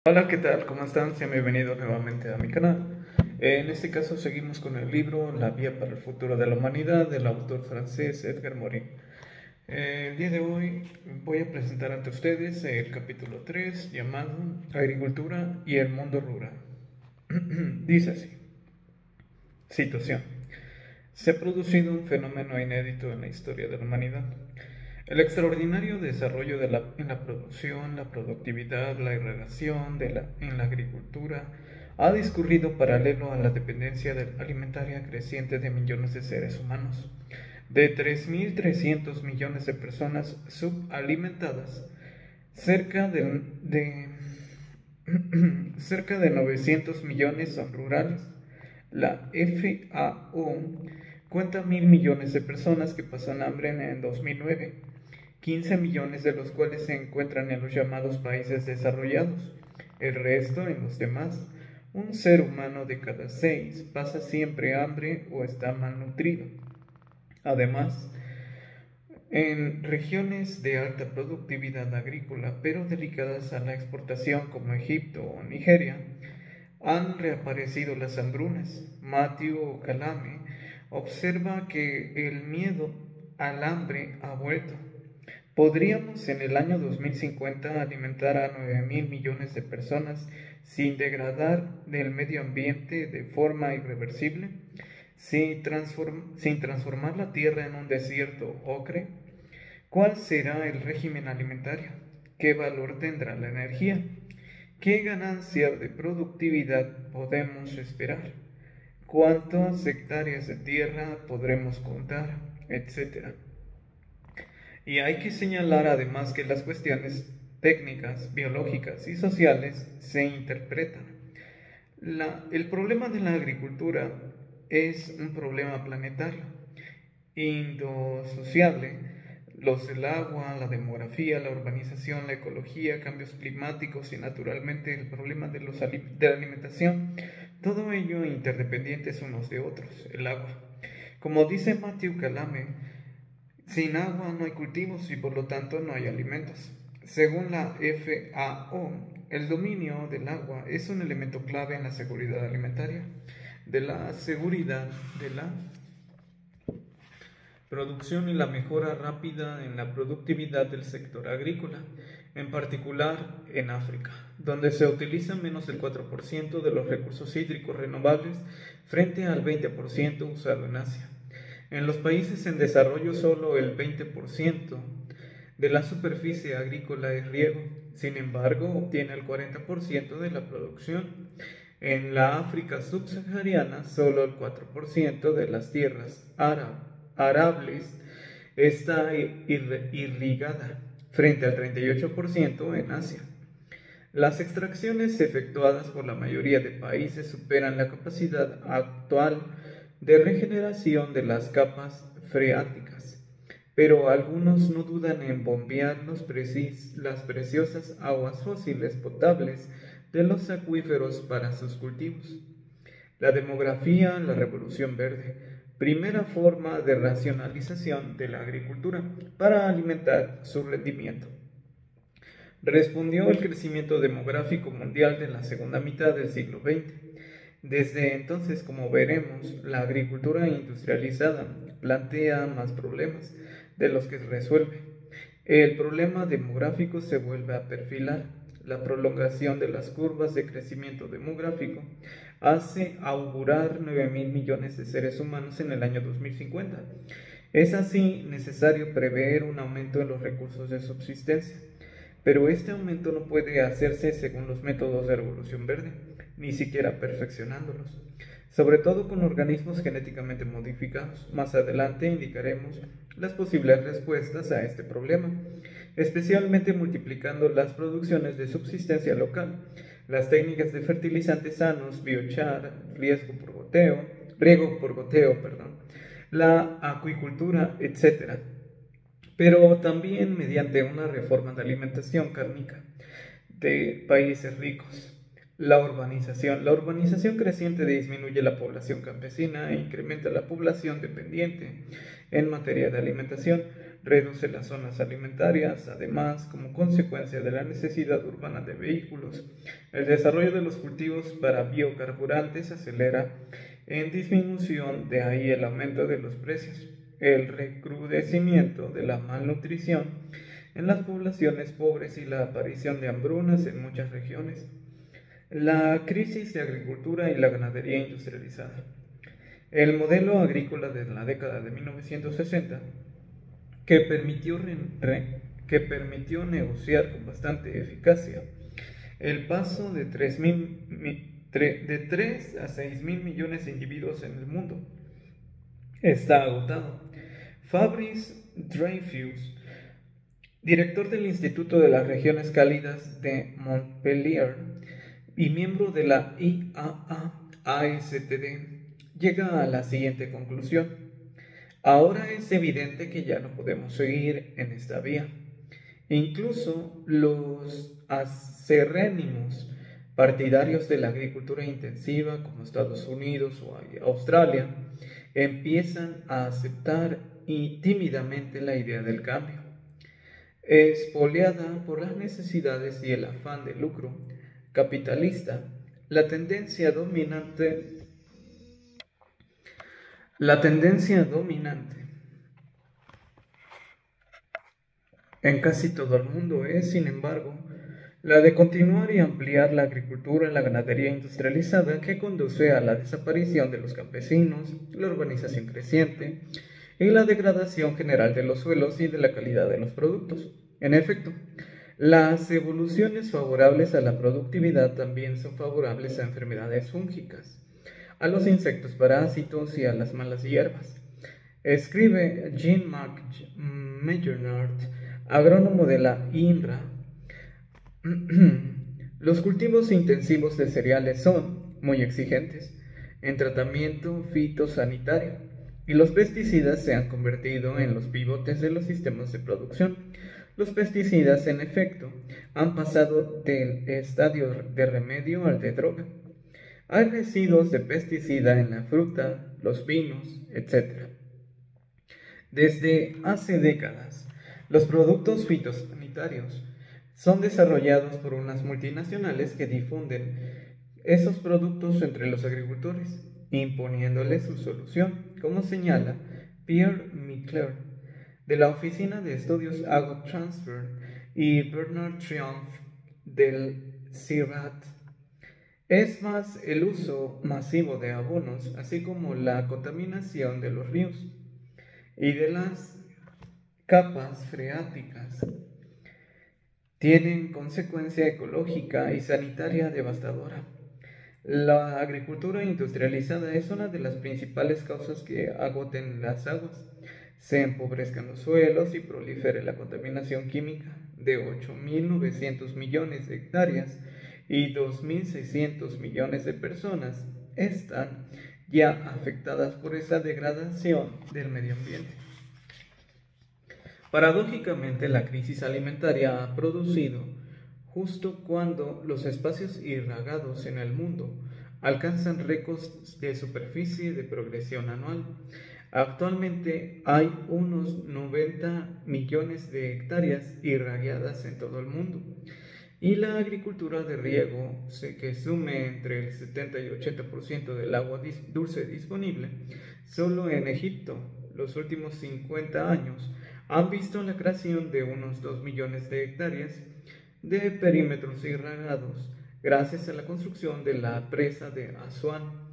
Hola, ¿qué tal? ¿Cómo están? Sean bienvenidos nuevamente a mi canal. En este caso seguimos con el libro La Vía para el Futuro de la Humanidad del autor francés Edgar Morin. El día de hoy voy a presentar ante ustedes el capítulo 3 llamado Agricultura y el mundo rural. Dice así, situación. Se ha producido un fenómeno inédito en la historia de la humanidad. El extraordinario desarrollo en la producción, la productividad, la irrigación en la agricultura ha discurrido paralelo a la dependencia alimentaria creciente de millones de seres humanos, de 3.300 millones de personas subalimentadas, cerca cerca de 900 millones son rurales. La FAO cuenta 1.000 millones de personas que pasan hambre en 2009, 15 millones de los cuales se encuentran en los llamados países desarrollados, el resto en los demás. Un ser humano de cada 6 pasa siempre hambre o está malnutrido. Además, en regiones de alta productividad agrícola, pero dedicadas a la exportación como Egipto o Nigeria, han reaparecido las hambrunas. Matthew Calame observa que el miedo al hambre ha vuelto. Podríamos en el año 2050 alimentar a 9.000 millones de personas sin degradar el medio ambiente de forma irreversible, sin transformar la tierra en un desierto ocre. ¿Cuál será el régimen alimentario? ¿Qué valor tendrá la energía? ¿Qué ganancia de productividad podemos esperar? ¿Cuántas hectáreas de tierra podremos contar? Etcétera. Y hay que señalar además que las cuestiones técnicas, biológicas y sociales se interpretan. El problema de la agricultura es un problema planetario, indisociable. El agua, la demografía, la urbanización, la ecología, cambios climáticos y naturalmente el problema de la alimentación, todo ello interdependientes unos de otros, el agua. Como dice Matthew Calame, sin agua no hay cultivos y por lo tanto no hay alimentos. Según la FAO, el dominio del agua es un elemento clave en la seguridad alimentaria, de la seguridad de la producción y la mejora rápida en la productividad del sector agrícola, en particular en África, donde se utiliza menos del 4% de los recursos hídricos renovables frente al 20% usado en Asia. En los países en desarrollo solo el 20% de la superficie agrícola es riego, sin embargo obtiene el 40% de la producción. En la África subsahariana solo el 4% de las tierras arables está irrigada, frente al 38% en Asia. Las extracciones efectuadas por la mayoría de países superan la capacidad actual de regeneración de las capas freáticas, pero algunos no dudan en bombear las preciosas aguas fósiles potables de los acuíferos para sus cultivos. La demografía, la revolución verde, primera forma de racionalización de la agricultura para alimentar su rendimiento. Respondió el crecimiento demográfico mundial de la segunda mitad del siglo XX. Desde entonces, como veremos, la agricultura industrializada plantea más problemas de los que resuelve. El problema demográfico se vuelve a perfilar. La prolongación de las curvas de crecimiento demográfico hace augurar 9.000 millones de seres humanos en el año 2050. Es así necesario prever un aumento en los recursos de subsistencia. Pero este aumento no puede hacerse según los métodos de revolución verde, ni siquiera perfeccionándolos, sobre todo con organismos genéticamente modificados. Más adelante indicaremos las posibles respuestas a este problema, especialmente multiplicando las producciones de subsistencia local, las técnicas de fertilizantes sanos, biochar, riego por goteo, la acuicultura, etc., pero también mediante una reforma de alimentación cárnica de países ricos. La urbanización. La urbanización creciente disminuye la población campesina e incrementa la población dependiente en materia de alimentación. reduce las zonas alimentarias. Además, como consecuencia de la necesidad urbana de vehículos, el desarrollo de los cultivos para biocarburantes acelera en disminución, de ahí el aumento de los precios, el recrudecimiento de la malnutrición en las poblaciones pobres y la aparición de hambrunas en muchas regiones. La crisis de agricultura y la ganadería industrializada. El modelo agrícola de la década de 1960, que permitió negociar con bastante eficacia el paso de 3 a 6 mil millones de individuos en el mundo, está agotado. Fabrice Dreyfus, director del Instituto de las Regiones Cálidas de Montpellier y miembro de la IAA-ASTD, llega a la siguiente conclusión: ahora es evidente que ya no podemos seguir en esta vía. Incluso los acérrimos partidarios de la agricultura intensiva, como Estados Unidos o Australia, empiezan a aceptar tímidamente la idea del cambio. Espoleada por las necesidades y el afán de lucro capitalista, la tendencia dominante en casi todo el mundo es, sin embargo, la de continuar y ampliar la agricultura y la ganadería industrializada, que conduce a la desaparición de los campesinos, la urbanización creciente y la degradación general de los suelos y de la calidad de los productos. En efecto, las evoluciones favorables a la productividad también son favorables a enfermedades fúngicas, a los insectos parásitos y a las malas hierbas. Escribe Jean-Marc Maynard, agrónomo de la INRA. Los cultivos intensivos de cereales son muy exigentes en tratamiento fitosanitario y los pesticidas se han convertido en los pivotes de los sistemas de producción. Los pesticidas, en efecto, han pasado del estadio de remedio al de droga. Hay residuos de pesticida en la fruta, los vinos, etc. Desde hace décadas, los productos fitosanitarios son desarrollados por unas multinacionales que difunden esos productos entre los agricultores, imponiéndoles su solución, como señala Pierre Micler, de la Oficina de Estudios AgroTransfer, y Bernard Triumph, del CIRAD. Es más el uso masivo de abonos, así como la contaminación de los ríos y de las capas freáticas, tienen consecuencia ecológica y sanitaria devastadora. La agricultura industrializada es una de las principales causas que agoten las aguas, se empobrezcan los suelos y prolifere la contaminación química. De 8.900 millones de hectáreas y 2.600 millones de personas están ya afectadas por esa degradación del medio ambiente. Paradójicamente, la crisis alimentaria ha producido justo cuando los espacios irrigados en el mundo alcanzan récords de superficie de progresión anual. Actualmente hay unos 90 millones de hectáreas irrigadas en todo el mundo, y la agricultura de riego, que sume entre el 70 y 80% del agua dulce disponible, solo en Egipto, los últimos 50 años han visto la creación de unos 2 millones de hectáreas de perímetros irrigados gracias a la construcción de la presa de Asuán.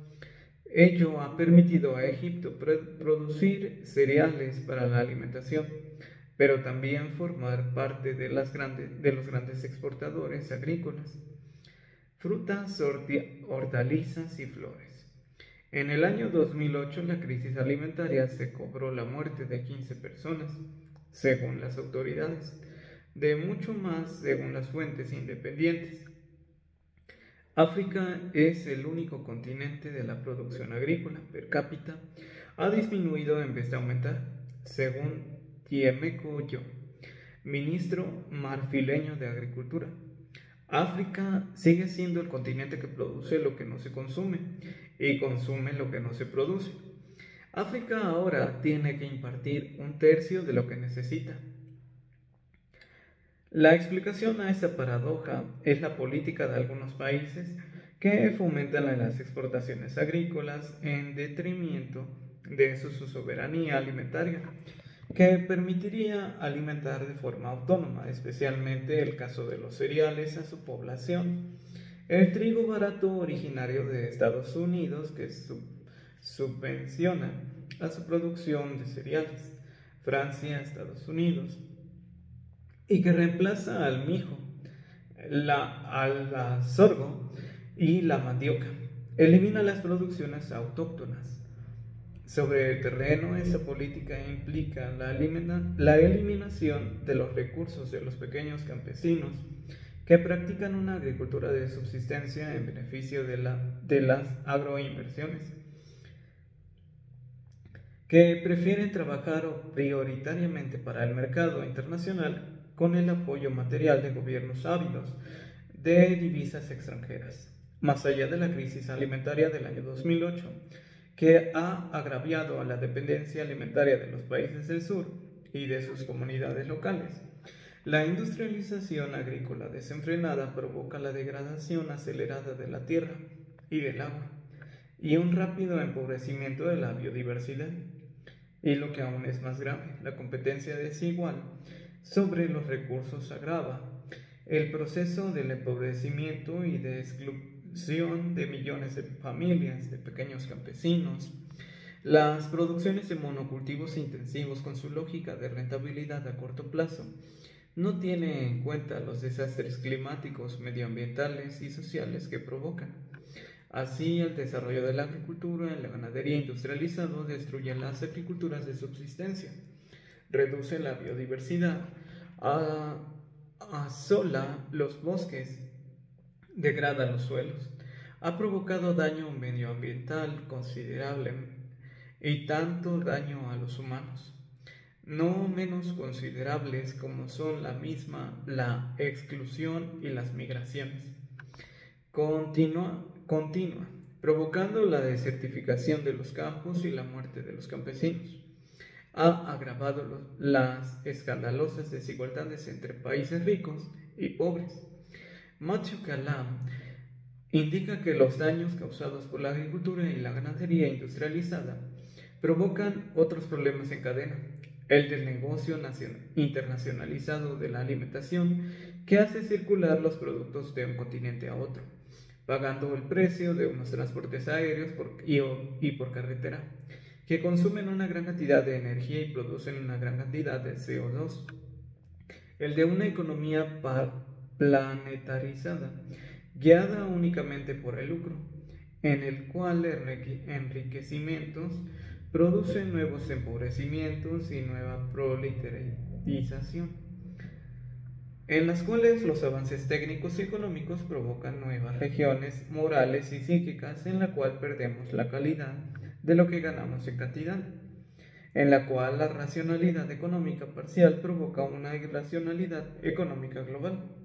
Ello ha permitido a Egipto producir cereales para la alimentación, pero también formar parte de los grandes exportadores agrícolas, frutas, hortalizas y flores. En el año 2008, la crisis alimentaria se cobró la muerte de 15 personas, según las autoridades, de mucho más según las fuentes independientes. África es el único continente de la producción agrícola per cápita ha disminuido en vez de aumentar, según Diemeko Yo, ministro marfileño de Agricultura. África sigue siendo el continente que produce lo que no se consume y consume lo que no se produce. África ahora tiene que impartir un tercio de lo que necesita. La explicación a esta paradoja es la política de algunos países que fomentan las exportaciones agrícolas en detrimento de su soberanía alimentaria, que permitiría alimentar de forma autónoma, especialmente el caso de los cereales, a su población. El trigo barato originario de Estados Unidos que subvenciona a su producción de cereales, Francia, Estados Unidos, y que reemplaza al mijo, al sorgo y la mandioca. Elimina las producciones autóctonas. Sobre el terreno, esa política implica la eliminación de los recursos de los pequeños campesinos que practican una agricultura de subsistencia en beneficio de las agroinversiones, que prefieren trabajar prioritariamente para el mercado internacional con el apoyo material de gobiernos ávidos de divisas extranjeras. Más allá de la crisis alimentaria del año 2008, que ha agraviado a la dependencia alimentaria de los países del sur y de sus comunidades locales, la industrialización agrícola desenfrenada provoca la degradación acelerada de la tierra y del agua, y un rápido empobrecimiento de la biodiversidad. Y lo que aún es más grave, la competencia desigual sobre los recursos agrava el proceso del empobrecimiento y de exclusión de millones de familias, de pequeños campesinos. Las producciones de monocultivos intensivos, con su lógica de rentabilidad a corto plazo, no tienen en cuenta los desastres climáticos, medioambientales y sociales que provocan. Así, el desarrollo de la agricultura en la ganadería industrializada destruye las agriculturas de subsistencia, reduce la biodiversidad, asola los bosques, degrada los suelos, ha provocado daño medioambiental considerable y tanto daño a los humanos, no menos considerables como son la exclusión y las migraciones. Continua, provocando la desertificación de los campos y la muerte de los campesinos. Ha agravado las escandalosas desigualdades entre países ricos y pobres. Matthew Kalam indica que los daños causados por la agricultura y la ganadería industrializada provocan otros problemas en cadena: el del negocio internacionalizado de la alimentación, que hace circular los productos de un continente a otro, pagando el precio de unos transportes aéreos y por carretera, que consumen una gran cantidad de energía y producen una gran cantidad de CO2. El de una economía planetarizada, guiada únicamente por el lucro, en el cual enriquecimientos producen nuevos empobrecimientos y nueva proletarización, en las cuales los avances técnicos y económicos provocan nuevas regiones morales y psíquicas, en la cual perdemos la calidad de lo que ganamos en cantidad, en la cual la racionalidad económica parcial provoca una irracionalidad económica global.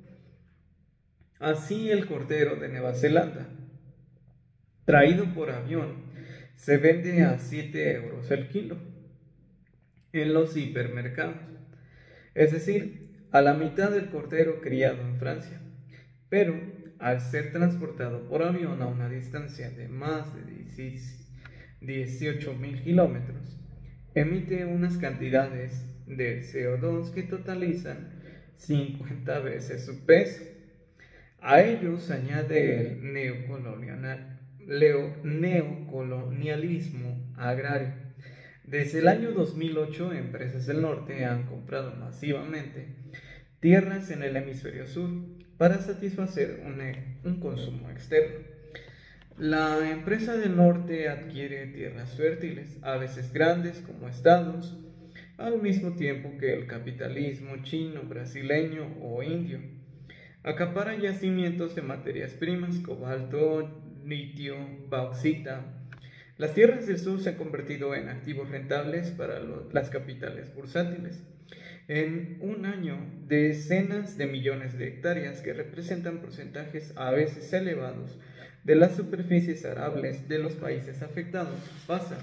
Así, el cordero de Nueva Zelanda, traído por avión, se vende a 7 euros el kilo en los hipermercados, es decir, a la mitad del cordero criado en Francia, pero al ser transportado por avión a una distancia de más de 18.000 kilómetros, emite unas cantidades de CO2 que totalizan 50 veces su peso. A ello se añade el neocolonialismo agrario. Desde el año 2008, empresas del norte han comprado masivamente tierras en el hemisferio sur para satisfacer un consumo externo. La empresa del norte adquiere tierras fértiles, a veces grandes como estados, al mismo tiempo que el capitalismo chino, brasileño o indio acapara yacimientos de materias primas, cobalto, litio, bauxita. Las tierras del sur se han convertido en activos rentables para las capitales bursátiles. En un año, decenas de millones de hectáreas, que representan porcentajes a veces elevados de las superficies arables de los países afectados, pasan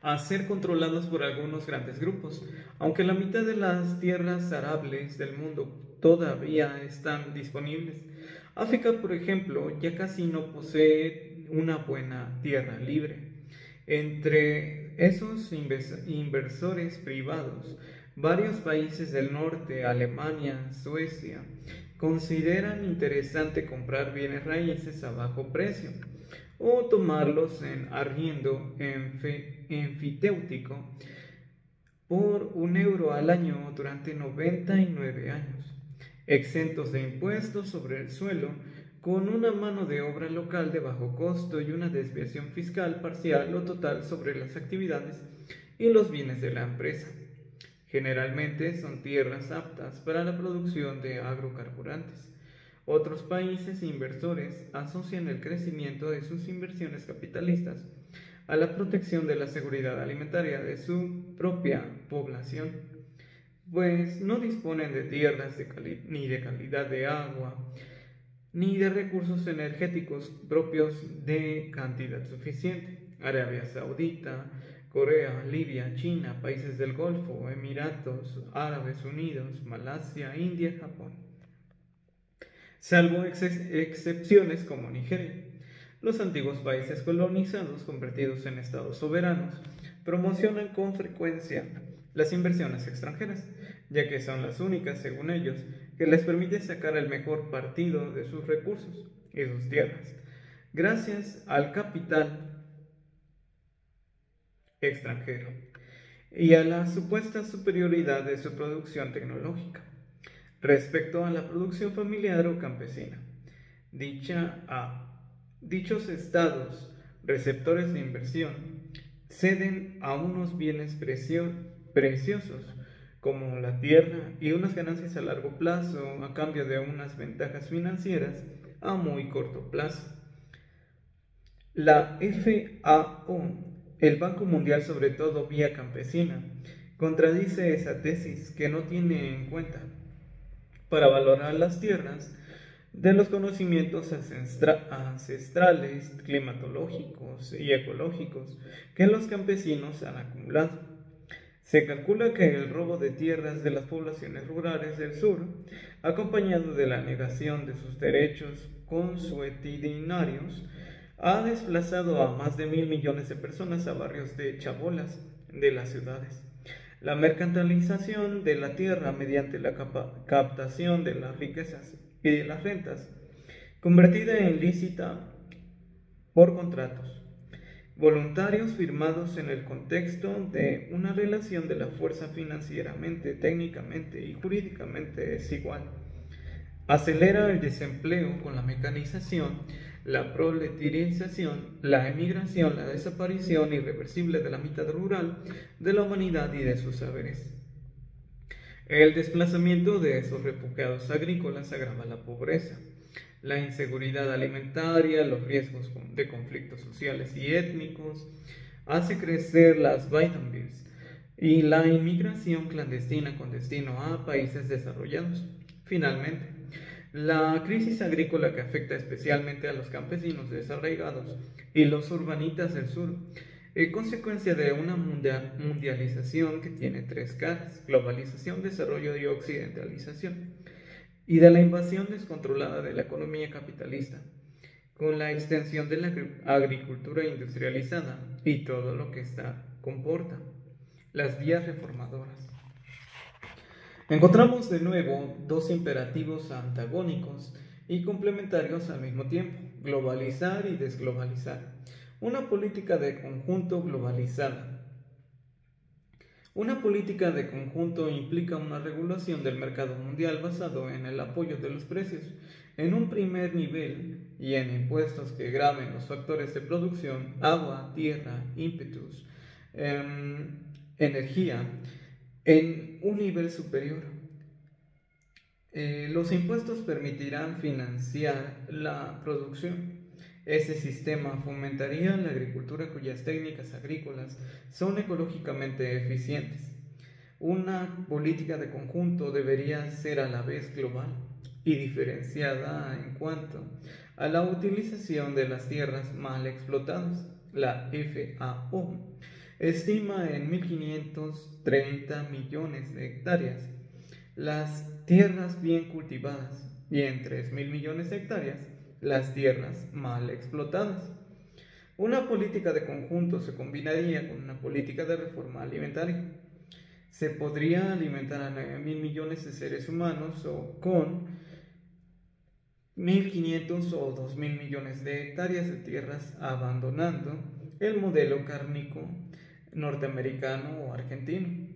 a ser controlados por algunos grandes grupos. Aunque la mitad de las tierras arables del mundo todavía están disponibles, África, por ejemplo, ya casi no posee una buena tierra libre. Entre esos inversores privados, varios países del norte, Alemania, Suecia, consideran interesante comprar bienes raíces a bajo precio o tomarlos en arriendo enfiteutíco por €1 al año durante 99 años, exentos de impuestos sobre el suelo, con una mano de obra local de bajo costo y una desviación fiscal parcial o total sobre las actividades y los bienes de la empresa. Generalmente son tierras aptas para la producción de agrocarburantes. Otros países inversores asocian el crecimiento de sus inversiones capitalistas a la protección de la seguridad alimentaria de su propia población, pues no disponen de tierras ni de calidad de agua, ni de recursos energéticos propios de cantidad suficiente. Arabia Saudita, Corea, Libia, China, países del Golfo, Emiratos Árabes Unidos, Malasia, India, Japón. Salvo excepciones como Nigeria. Los antiguos países colonizados, convertidos en estados soberanos, promocionan con frecuencia las inversiones extranjeras, ya que son las únicas, según ellos, que les permite sacar el mejor partido de sus recursos y sus tierras, gracias al capital extranjero y a la supuesta superioridad de su producción tecnológica respecto a la producción familiar o campesina. Dichos estados receptores de inversión ceden a unos bienes preciosos como la tierra y unas ganancias a largo plazo a cambio de unas ventajas financieras a muy corto plazo. La FAO, el Banco Mundial, sobre todo vía campesina, contradice esa tesis que no tiene en cuenta para valorar las tierras de los conocimientos ancestrales, climatológicos y ecológicos que los campesinos han acumulado. Se calcula que el robo de tierras de las poblaciones rurales del sur, acompañado de la negación de sus derechos consuetudinarios, ha desplazado a más de 1.000 millones de personas a barrios de chabolas de las ciudades. La mercantilización de la tierra mediante la captación de las riquezas y de las rentas, convertida en lícita por contratos voluntarios firmados en el contexto de una relación de la fuerza financieramente, técnicamente y jurídicamente desigual. Acelera el desempleo con la mecanización, la proletarización, la emigración, la desaparición irreversible de la mitad rural de la humanidad y de sus saberes. El desplazamiento de esos refugiados agrícolas agrava la pobreza, la inseguridad alimentaria, los riesgos de conflictos sociales y étnicos, hace crecer las Biden-Bills y la inmigración clandestina con destino a países desarrollados. Finalmente, la crisis agrícola que afecta especialmente a los campesinos desarraigados y los urbanitas del sur, es consecuencia de una mundialización que tiene tres caras: globalización, desarrollo y occidentalización, y de la invasión descontrolada de la economía capitalista, con la extensión de la agricultura industrializada y todo lo que esta comporta, las vías reformadoras. Encontramos de nuevo dos imperativos antagónicos y complementarios al mismo tiempo: globalizar y desglobalizar. Una política de conjunto globalizada. Una política de conjunto implica una regulación del mercado mundial basado en el apoyo de los precios en un primer nivel y en impuestos que graven los factores de producción, agua, tierra, ímpetus, energía, en un nivel superior. Los impuestos permitirán financiar la producción. Este sistema fomentaría la agricultura cuyas técnicas agrícolas son ecológicamente eficientes. Una política de conjunto debería ser a la vez global y diferenciada en cuanto a la utilización de las tierras mal explotadas. La FAO estima en 1.530 millones de hectáreas las tierras bien cultivadas y en 3.000 millones de hectáreas las tierras mal explotadas. Una política de conjunto se combinaría con una política de reforma alimentaria. Se podría alimentar a 9.000 millones de seres humanos o con 1.500 o 2.000 millones de hectáreas de tierras, abandonando el modelo cárnico norteamericano o argentino.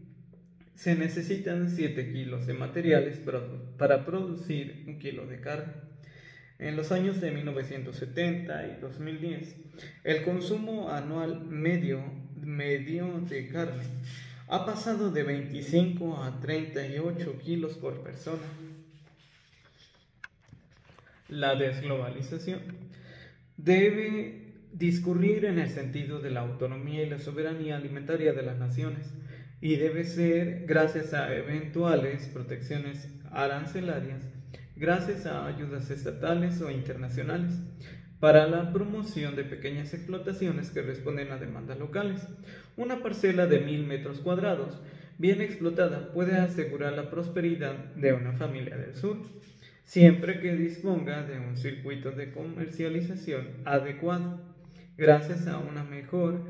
Se necesitan 7 kilos de materiales para producir 1 kilo de carne. En los años de 1970 y 2010, el consumo anual medio de carne ha pasado de 25 a 38 kilos por persona. La desglobalización debe discurrir en el sentido de la autonomía y la soberanía alimentaria de las naciones y debe ser gracias a eventuales protecciones arancelarias, gracias a ayudas estatales o internacionales, para la promoción de pequeñas explotaciones que responden a demandas locales. Una parcela de 1.000 metros cuadrados bien explotada puede asegurar la prosperidad de una familia del sur, siempre que disponga de un circuito de comercialización adecuado, gracias a una mejor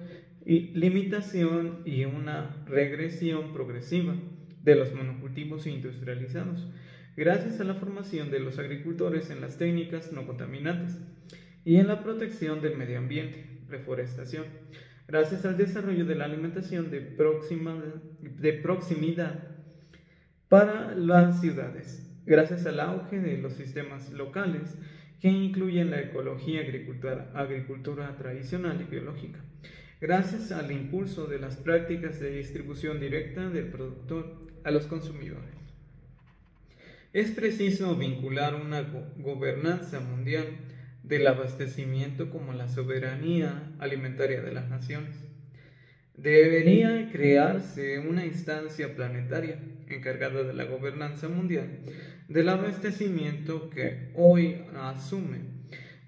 limitación y una regresión progresiva de los monocultivos industrializados, gracias a la formación de los agricultores en las técnicas no contaminantes y en la protección del medio ambiente, reforestación, gracias al desarrollo de la alimentación de proximidad para las ciudades, gracias al auge de los sistemas locales que incluyen la ecología, agricultura tradicional y biológica, gracias al impulso de las prácticas de distribución directa del productor a los consumidores. Es preciso vincular una gobernanza mundial del abastecimiento como la soberanía alimentaria de las naciones. Debería crearse una instancia planetaria encargada de la gobernanza mundial del abastecimiento que hoy asume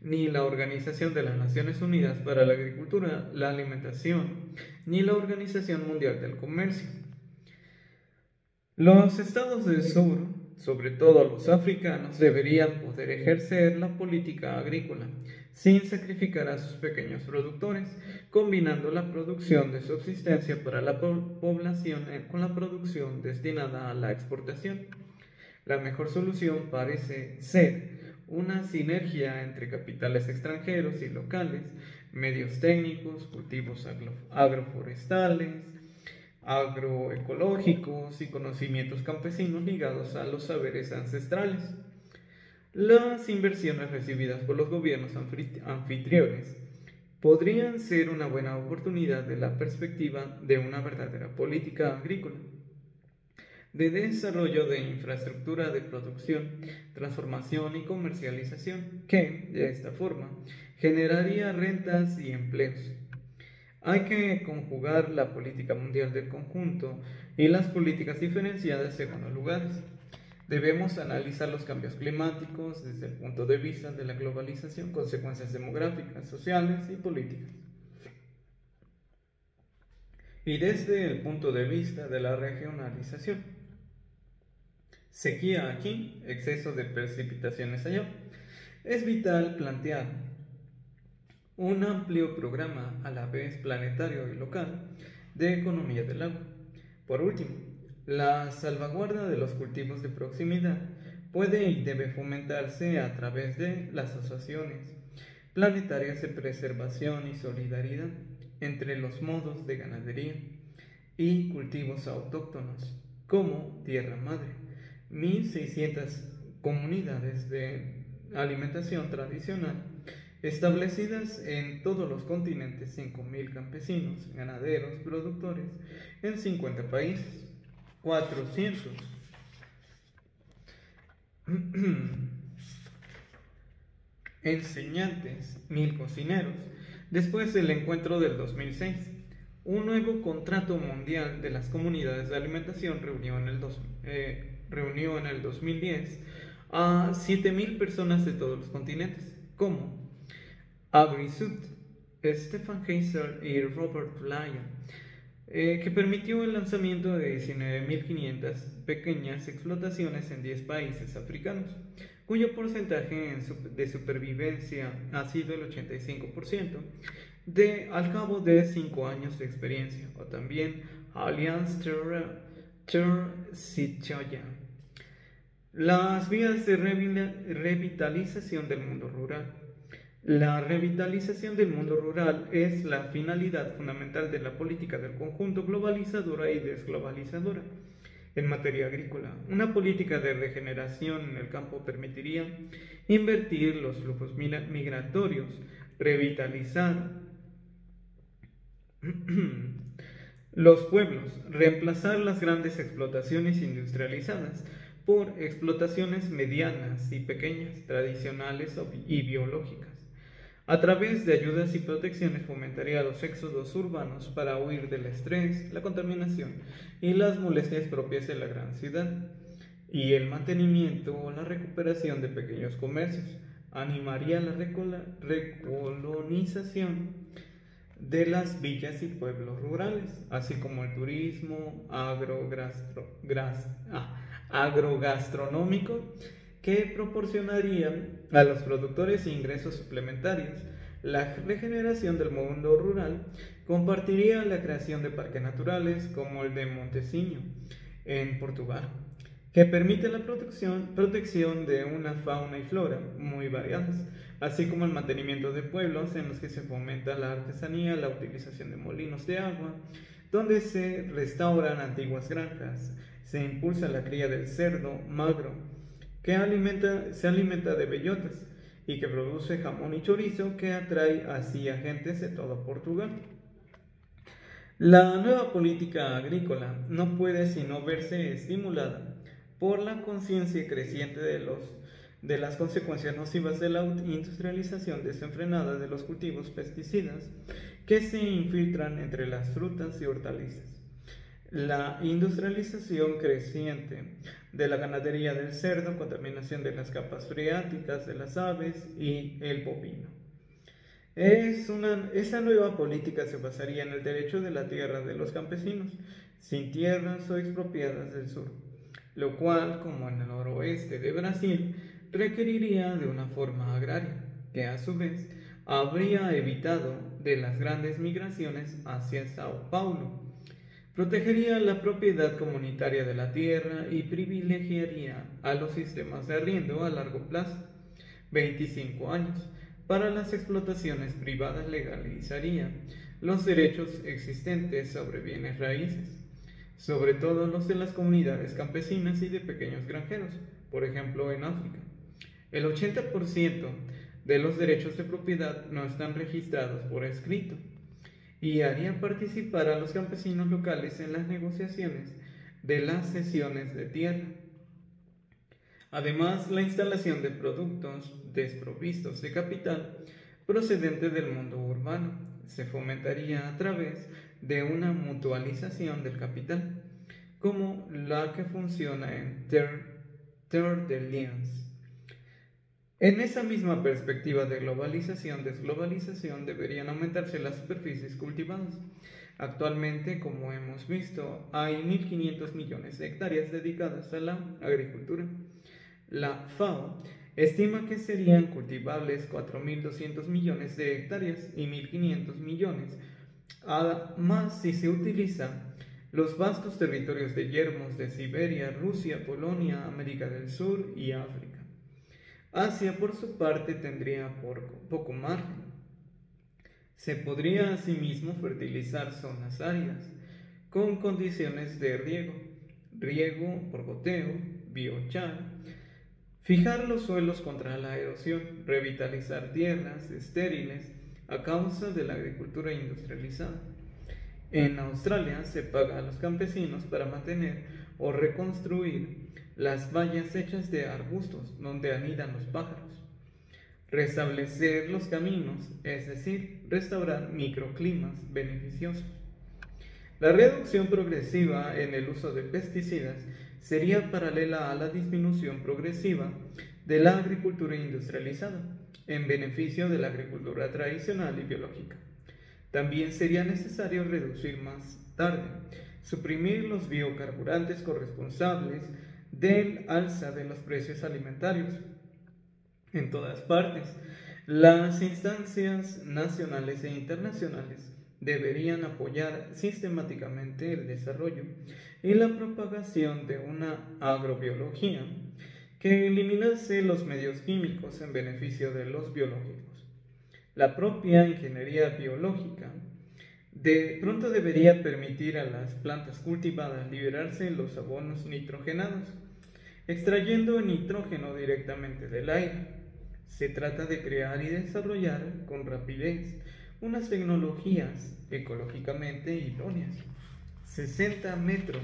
ni la Organización de las Naciones Unidas para la Agricultura, la Alimentación, ni la Organización Mundial del Comercio. Los estados del sur, sobre todo los africanos, deberían poder ejercer la política agrícola sin sacrificar a sus pequeños productores, combinando la producción de subsistencia para la población con la producción destinada a la exportación. La mejor solución parece ser una sinergia entre capitales extranjeros y locales, medios técnicos, cultivos agroforestales, agroecológicos y conocimientos campesinos ligados a los saberes ancestrales. Las inversiones recibidas por los gobiernos anfitriones podrían ser una buena oportunidad de la perspectiva de una verdadera política agrícola, de desarrollo de infraestructura de producción, transformación y comercialización, que, de esta forma, generaría rentas y empleos. Hay que conjugar la política mundial del conjunto y las políticas diferenciadas según los lugares. Debemos analizar los cambios climáticos desde el punto de vista de la globalización, consecuencias demográficas, sociales y políticas. Y desde el punto de vista de la regionalización. Sequía aquí, exceso de precipitaciones allá. Es vital plantear un amplio programa, a la vez planetario y local, de economía del agua. Por último, la salvaguarda de los cultivos de proximidad puede y debe fomentarse a través de las asociaciones planetarias de preservación y solidaridad entre los modos de ganadería y cultivos autóctonos, como Tierra Madre, 1.600 comunidades de alimentación tradicional establecidas en todos los continentes, 5.000 campesinos, ganaderos, productores en 50 países, 400 enseñantes, 1.000 cocineros. Después del encuentro del 2006, un nuevo contrato mundial de las comunidades de alimentación reunió en el 2010 a 7.000 personas de todos los continentes, como AgriSud, Stefan Heiser y Robert Lyon, que permitió el lanzamiento de 19.500 pequeñas explotaciones en 10 países africanos, cuyo porcentaje de supervivencia ha sido el 85% al cabo de 5 años de experiencia, o también Alliance Citoyen. Las vías de revitalización del mundo rural. La revitalización del mundo rural es la finalidad fundamental de la política del conjunto globalizadora y desglobalizadora en materia agrícola. Una política de regeneración en el campo permitiría invertir los flujos migratorios, revitalizar los pueblos, reemplazar las grandes explotaciones industrializadas por explotaciones medianas y pequeñas, tradicionales y biológicas. A través de ayudas y protecciones fomentaría los éxodos urbanos para huir del estrés, la contaminación y las molestias propias de la gran ciudad, y el mantenimiento o la recuperación de pequeños comercios. Animaría la recolonización de las villas y pueblos rurales, así como el turismo agrogastronómico, que proporcionaría a los productores ingresos suplementarios. La regeneración del mundo rural compartiría la creación de parques naturales como el de Monteciño, en Portugal, que permite la protección de una fauna y flora muy variadas, así como el mantenimiento de pueblos en los que se fomenta la artesanía, la utilización de molinos de agua, donde se restauran antiguas granjas, se impulsa la cría del cerdo magro, que se alimenta de bellotas y que produce jamón y chorizo que atrae así a gentes de todo Portugal. La nueva política agrícola no puede sino verse estimulada por la conciencia creciente de las consecuencias nocivas de la industrialización desenfrenada de los cultivos pesticidas que se infiltran entre las frutas y hortalizas. La industrialización creciente de la ganadería del cerdo, contaminación de las capas freáticas de las aves y el bovino. Esa nueva política se basaría en el derecho de la tierra de los campesinos, sin tierras o expropiadas del sur, lo cual, como en el noroeste de Brasil, requeriría de una forma agraria, que a su vez habría evitado de las grandes migraciones hacia Sao Paulo. Protegería la propiedad comunitaria de la tierra y privilegiaría a los sistemas de arriendo a largo plazo, 25 años. Para las explotaciones privadas legalizaría los derechos existentes sobre bienes raíces, sobre todo los de las comunidades campesinas y de pequeños granjeros, por ejemplo en África. El 80% de los derechos de propiedad no están registrados por escrito, y haría participar a los campesinos locales en las negociaciones de las cesiones de tierra. Además, la instalación de productos desprovistos de capital procedente del mundo urbano se fomentaría a través de una mutualización del capital, como la que funciona en Terre de Liens. En esa misma perspectiva de globalización-desglobalización deberían aumentarse las superficies cultivadas. Actualmente, como hemos visto, hay 1.500 millones de hectáreas dedicadas a la agricultura. La FAO estima que serían cultivables 4.200 millones de hectáreas y 1.500 millones, más si se utilizan los vastos territorios de yermos de Siberia, Rusia, Polonia, América del Sur y África. Asia, por su parte, tendría poco margen. Se podría asimismo fertilizar zonas áridas con condiciones de riego por goteo, biochar, fijar los suelos contra la erosión, revitalizar tierras estériles a causa de la agricultura industrializada. En Australia se paga a los campesinos para mantener o reconstruir las vallas hechas de arbustos donde anidan los pájaros. Restablecer los caminos, es decir, restaurar microclimas beneficiosos. La reducción progresiva en el uso de pesticidas sería paralela a la disminución progresiva de la agricultura industrializada, en beneficio de la agricultura tradicional y biológica. También sería necesario reducir más tarde. Suprimir los biocarburantes corresponsables del alza de los precios alimentarios. En todas partes, las instancias nacionales e internacionales deberían apoyar sistemáticamente el desarrollo y la propagación de una agrobiología que eliminase los medios químicos en beneficio de los biológicos. La propia ingeniería biológica de pronto debería permitir a las plantas cultivadas liberarse los abonos nitrogenados, extrayendo nitrógeno directamente del aire. Se trata de crear y desarrollar con rapidez unas tecnologías ecológicamente idóneas. 60 metros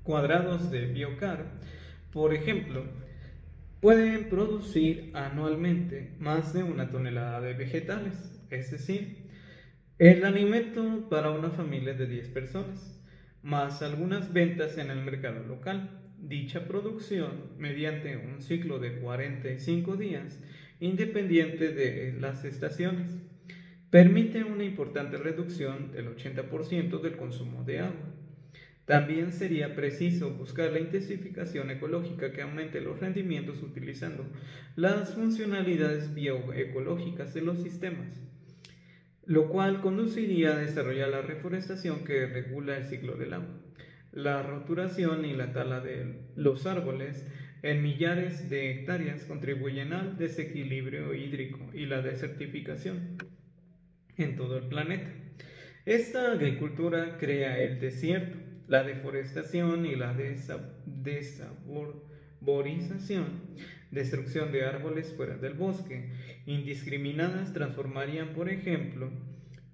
cuadrados de biocar, por ejemplo, pueden producir anualmente más de 1 tonelada de vegetales, es decir, el alimento para una familia de 10 personas, más algunas ventas en el mercado local. Dicha producción, mediante un ciclo de 45 días, independiente de las estaciones, permite una importante reducción del 80% del consumo de agua. También sería preciso buscar la intensificación ecológica que aumente los rendimientos utilizando las funcionalidades bioecológicas de los sistemas, lo cual conduciría a desarrollar la reforestación que regula el ciclo del agua, la roturación y la tala de los árboles en millares de hectáreas contribuyen al desequilibrio hídrico y la desertificación en todo el planeta. Esta agricultura crea el desierto, la deforestación y la desarborización, destrucción de árboles fuera del bosque, indiscriminadas transformarían, por ejemplo,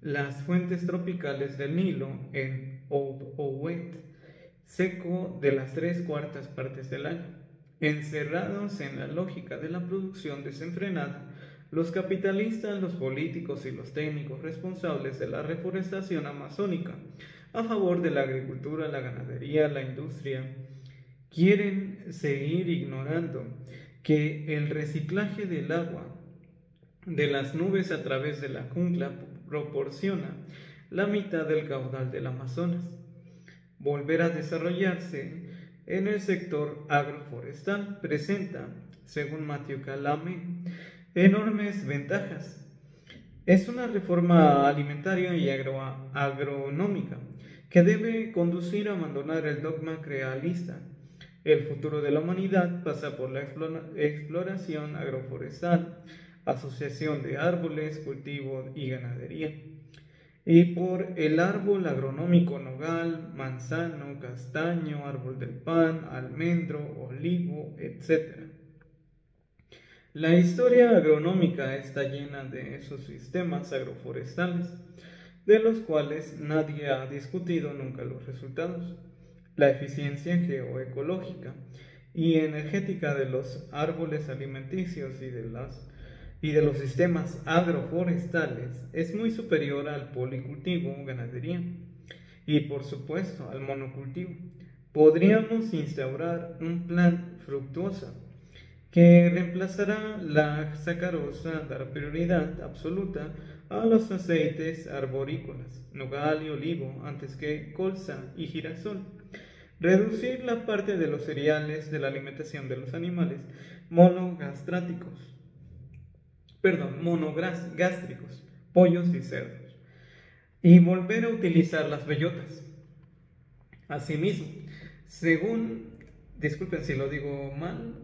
las fuentes tropicales del Nilo en wet seco de las 3/4 partes del año. Encerrados en la lógica de la producción desenfrenada, los capitalistas, los políticos y los técnicos responsables de la reforestación amazónica a favor de la agricultura, la ganadería, la industria, quieren seguir ignorando que el reciclaje del agua de las nubes a través de la jungla proporciona la mitad del caudal del Amazonas. Volver a desarrollarse en el sector agroforestal presenta, según Matthew Calame, enormes ventajas. Es una reforma alimentaria y agronómica que debe conducir a abandonar el dogma crealista. El futuro de la humanidad pasa por la exploración agroforestal, asociación de árboles, cultivo y ganadería, y por el árbol agronómico nogal, manzano, castaño, árbol del pan, almendro, olivo, etc. La historia agronómica está llena de esos sistemas agroforestales, de los cuales nadie ha discutido nunca los resultados. La eficiencia geoecológica y energética de los árboles alimenticios y de los sistemas agroforestales es muy superior al policultivo, ganadería, y por supuesto al monocultivo. Podríamos instaurar un plan fructuoso que reemplazará la sacarosa, dar prioridad absoluta a los aceites arborícolas, nogal y olivo, antes que colza y girasol. Reducir la parte de los cereales de la alimentación de los animales monogástricos, pollos y cerdos, y volver a utilizar las bellotas. Asimismo, disculpen si lo digo mal,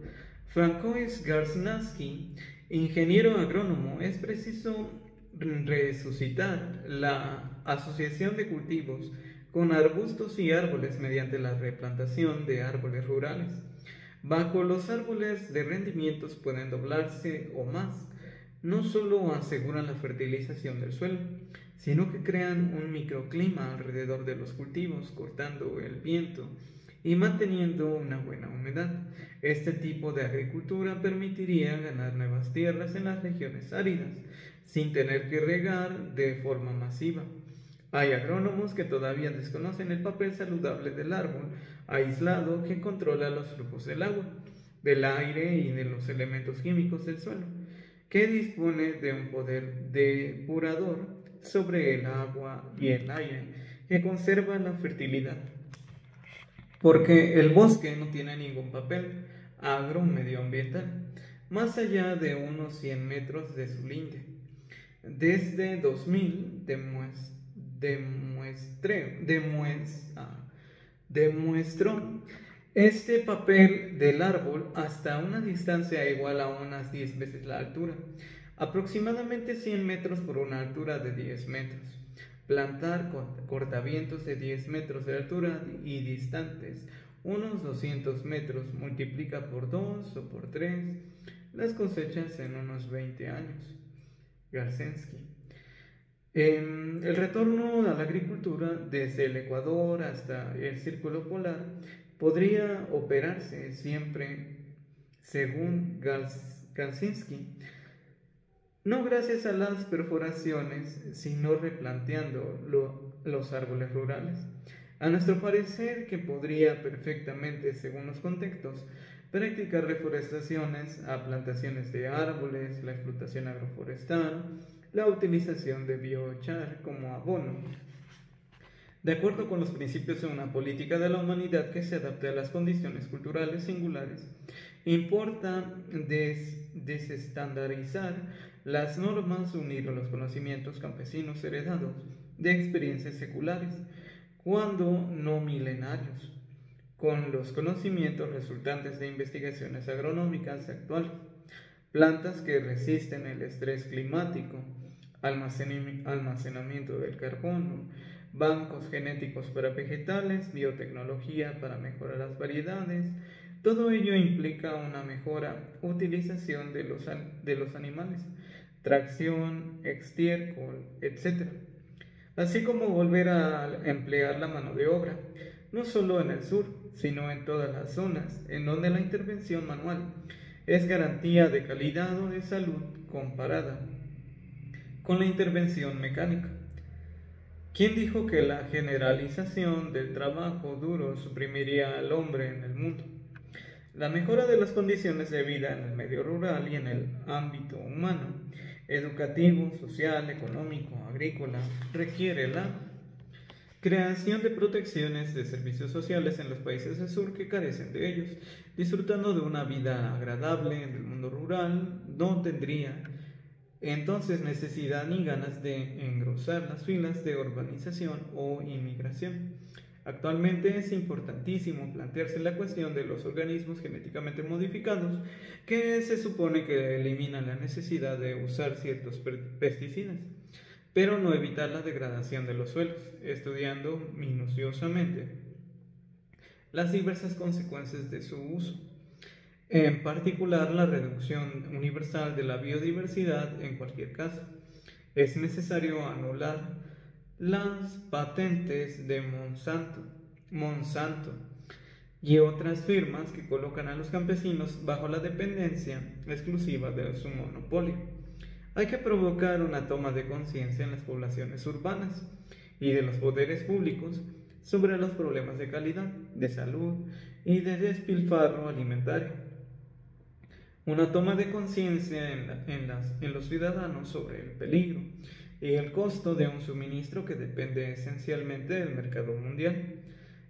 Francois Garznaski, ingeniero agrónomo, es preciso resucitar la asociación de cultivos con arbustos y árboles mediante la replantación de árboles rurales. Bajo los árboles de rendimientos pueden doblarse o más. No solo aseguran la fertilización del suelo, sino que crean un microclima alrededor de los cultivos, cortando el viento y manteniendo una buena humedad. Este tipo de agricultura permitiría ganar nuevas tierras en las regiones áridas, sin tener que regar de forma masiva. Hay agrónomos que todavía desconocen el papel saludable del árbol aislado que controla los flujos del agua, del aire y de los elementos químicos del suelo, que dispone de un poder depurador sobre el agua y el aire, que conserva la fertilidad, porque el bosque no tiene ningún papel agro-medioambiental, más allá de unos 100 metros de su linde. Desde 2000 demuestró este papel del árbol hasta una distancia igual a unas 10 veces la altura, aproximadamente 100 metros por una altura de 10 metros. Plantar cortavientos de 10 metros de altura y distantes unos 200 metros multiplica por 2 o por 3 las cosechas en unos 20 años. Garcensky. El retorno a la agricultura desde el Ecuador hasta el Círculo Polar podría operarse siempre, según Garcensky, no gracias a las perforaciones, sino replanteando los árboles rurales. A nuestro parecer, que podría perfectamente, según los contextos, practicar reforestaciones a plantaciones de árboles, la explotación agroforestal, la utilización de biochar como abono, de acuerdo con los principios de una política de la humanidad que se adapte a las condiciones culturales singulares. Importa desestandarizar las normas, unir los conocimientos campesinos heredados de experiencias seculares, cuando no milenarios, con los conocimientos resultantes de investigaciones agronómicas actuales, plantas que resisten el estrés climático, almacenamiento del carbono, bancos genéticos para vegetales, biotecnología para mejorar las variedades. Todo ello implica una mejora utilización de los animales, tracción, estiércol, etc., así como volver a emplear la mano de obra, no solo en el sur, sino en todas las zonas en donde la intervención manual es garantía de calidad o de salud comparada con la intervención mecánica. ¿Quién dijo que la generalización del trabajo duro suprimiría al hombre en el mundo? La mejora de las condiciones de vida en el medio rural y en el ámbito humano, educativo, social, económico, agrícola, requiere la creación de protecciones de servicios sociales en los países del sur que carecen de ellos. Disfrutando de una vida agradable en el mundo rural, no tendría entonces necesidad ni ganas de engrosar las filas de urbanización o inmigración. Actualmente es importantísimo plantearse la cuestión de los organismos genéticamente modificados, que se supone que eliminan la necesidad de usar ciertos pesticidas, pero no evitar la degradación de los suelos, estudiando minuciosamente las diversas consecuencias de su uso. En particular, la reducción universal de la biodiversidad en cualquier caso. Es necesario anular las patentes de Monsanto y otras firmas que colocan a los campesinos bajo la dependencia exclusiva de su monopolio. Hay que provocar una toma de conciencia en las poblaciones urbanas y de los poderes públicos sobre los problemas de calidad, de salud y de despilfarro alimentario. Una toma de conciencia en los ciudadanos sobre el peligro y el costo de un suministro que depende esencialmente del mercado mundial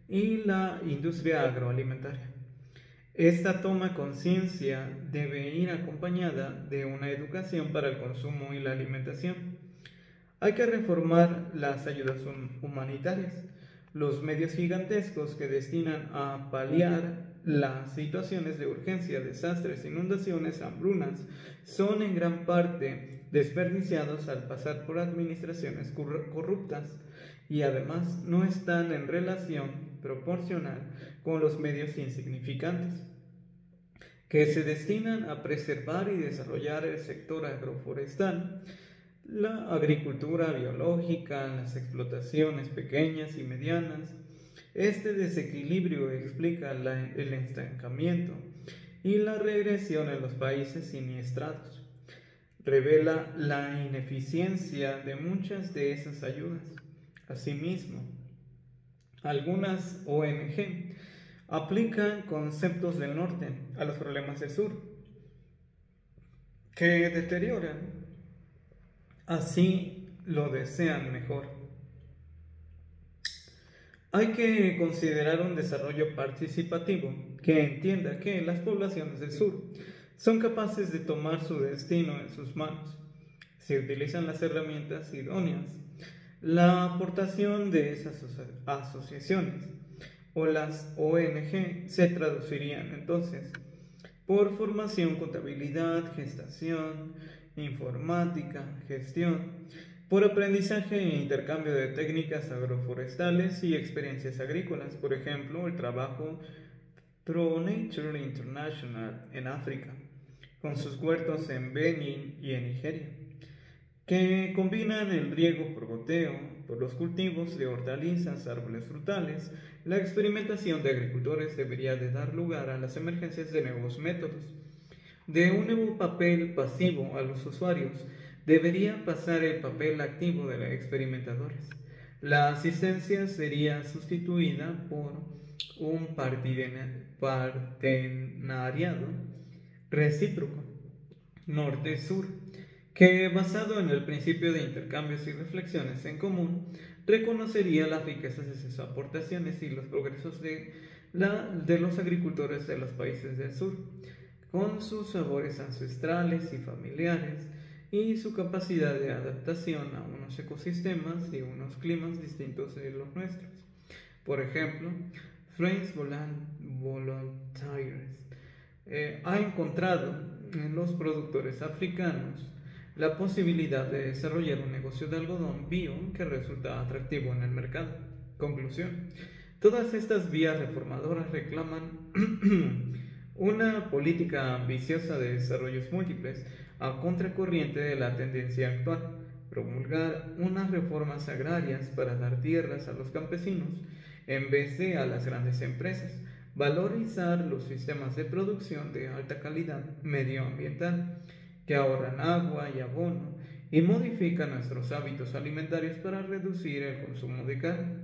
y la industria agroalimentaria. Esta toma de conciencia debe ir acompañada de una educación para el consumo y la alimentación. Hay que reformar las ayudas humanitarias, los medios gigantescos que destinan a paliar las situaciones de urgencia, desastres, inundaciones, hambrunas, son en gran parte desperdiciados al pasar por administraciones corruptas y además no están en relación proporcional con los medios insignificantes que se destinan a preservar y desarrollar el sector agroforestal, la agricultura biológica, las explotaciones pequeñas y medianas. Este desequilibrio explica el estancamiento y la regresión en los países siniestrados. Revela la ineficiencia de muchas de esas ayudas. Asimismo, algunas ONG aplican conceptos del norte a los problemas del sur, que deterioran, así lo desean mejor. Hay que considerar un desarrollo participativo que entienda que las poblaciones del sur son capaces de tomar su destino en sus manos. Se utilizan las herramientas idóneas. La aportación de esas asociaciones o las ONG se traducirían entonces por formación, contabilidad, gestación, informática, gestión, por aprendizaje e intercambio de técnicas agroforestales y experiencias agrícolas, por ejemplo, el trabajo ProNature International en África, con sus huertos en Benín y en Nigeria, que combinan el riego por goteo, por los cultivos de hortalizas, árboles frutales. La experimentación de agricultores debería de dar lugar a las emergencias de nuevos métodos. De un nuevo papel pasivo a los usuarios debería pasar el papel activo de los experimentadores. La asistencia sería sustituida por un partenariado recíproco norte-sur, que basado en el principio de intercambios y reflexiones en común, reconocería las riquezas de sus aportaciones y los progresos de los agricultores de los países del sur, con sus sabores ancestrales y familiares y su capacidad de adaptación a unos ecosistemas y unos climas distintos de los nuestros. Por ejemplo, France Volunteers ha encontrado en los productores africanos la posibilidad de desarrollar un negocio de algodón bio que resulta atractivo en el mercado. Conclusión: todas estas vías reformadoras reclaman una política ambiciosa de desarrollos múltiples a contracorriente de la tendencia actual, promulgar unas reformas agrarias para dar tierras a los campesinos en vez de a las grandes empresas, valorizar los sistemas de producción de alta calidad medioambiental que ahorran agua y abono y modifican nuestros hábitos alimentarios para reducir el consumo de carne.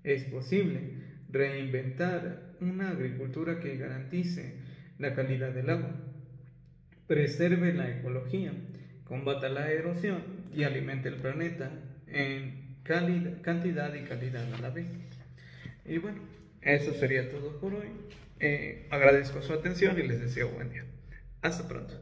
Es posible reinventar una agricultura que garantice la calidad del agua, preserve la ecología, combata la erosión y alimente el planeta en cantidad y calidad a la vez. Y bueno, eso sería todo por hoy. Agradezco su atención y les deseo buen día. Hasta pronto.